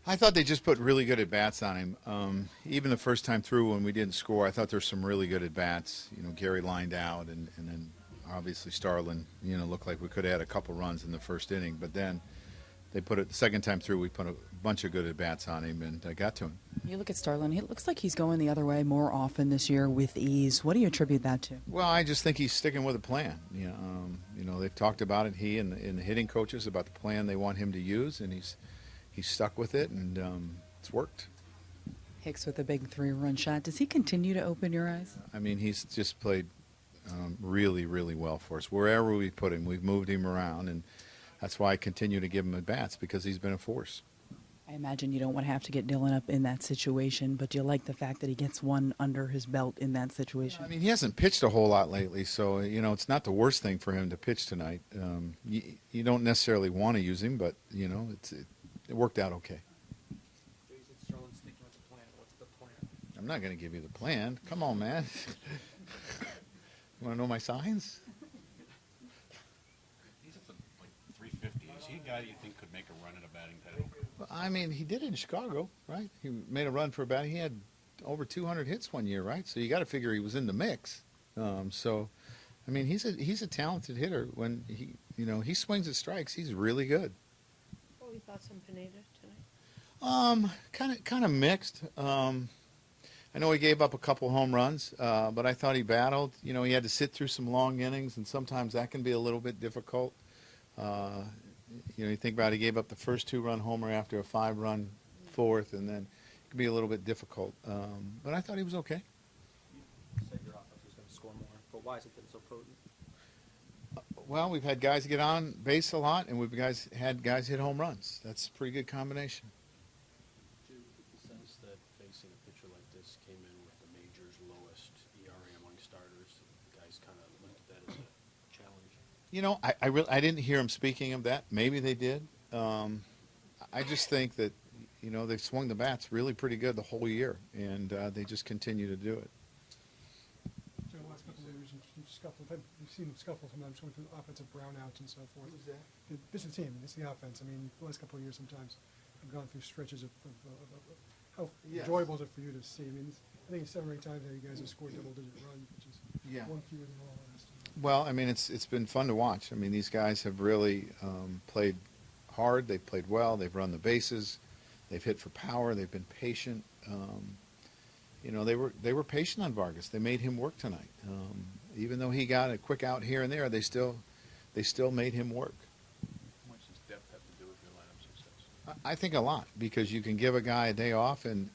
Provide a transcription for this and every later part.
I thought they just put really good at-bats on him. Even the first time through when we didn't score, I thought there were some really good at-bats. You know, Gary lined out, and then obviously Starlin, you know, looked like we could have had a couple runs in the first inning. But then they put it, the second time through, we put a bunch of good at-bats on him, and I got to him. You look at Starlin, it looks like he's going the other way more often this year with ease. What do you attribute that to? Well, I just think he's sticking with a plan. You know, they've talked about it, he and the hitting coaches, about the plan they want him to use, and he's stuck with it, and it's worked. Hicks with a big 3-run shot. Does he continue to open your eyes? I mean, he's just played really, really well for us. Wherever we put him, we've moved him around, and that's why I continue to give him at-bats, because he's been a force. I imagine you don't want to have to get Dylan up in that situation, but you like the fact that he gets one under his belt in that situation. I mean, he hasn't pitched a whole lot lately, so, you know, it's not the worst thing for him to pitch tonight. You don't necessarily want to use him, but, you know, it worked out okay. I'm not going to give you the plan. Come on, man. You want to know my signs? He's up to like 350. Is he a guy you think could make a run at a batting title? Well, I mean, he did it in Chicago, right? He made a run for a batting. He had over 200 hits one year, right? So you got to figure he was in the mix. So, I mean, he's a talented hitter. When he swings at strikes, he's really good. What were your thoughts on Pineda tonight? Kind of mixed. I know he gave up a couple home runs, but I thought he battled. You know, he had to sit through some long innings, and sometimes that can be a little bit difficult. You know, you think about it, he gave up the first 2-run homer after a 5-run fourth, and then it can be a little bit difficult. But I thought he was okay. You said your offense was going to score more, but why has it been so potent? Well, we've had guys get on base a lot, and we've had guys hit home runs. That's a pretty good combination. Do you get the sense that facing a pitcher like this came in with the major's lowest ERA among starters? Guys kind of looked at that as a challenge. You know, I didn't hear him speaking of that. Maybe they did. I just think that, you know, they've swung the bats really pretty good the whole year, and they just continue to do it. Joe, the last couple of years, you've seen them scuffle sometimes going through offensive brownouts and so forth. Who's that? This is the team. It's the offense. I mean, the last couple of years sometimes I've gone through stretches of how enjoyable is it for you to see? I mean, I think it's 7 or 8 times that you guys have scored double-digit runs, which is one fewer than all last time. Well, I mean, it's been fun to watch. I mean, these guys have really played hard. They've played well. They've run the bases. They've hit for power. They've been patient. You know, they were patient on Vargas. They made him work tonight. Even though he got a quick out here and there, they still made him work. How much does depth have to do with your lineup success? I think a lot, because you can give a guy a day off, and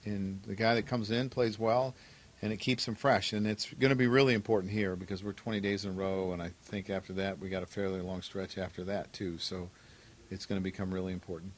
the guy that comes in plays well, and it keeps him fresh. And it's going to be really important here because we're 20 days in a row, and I think after that we got a fairly long stretch after that too. So it's going to become really important.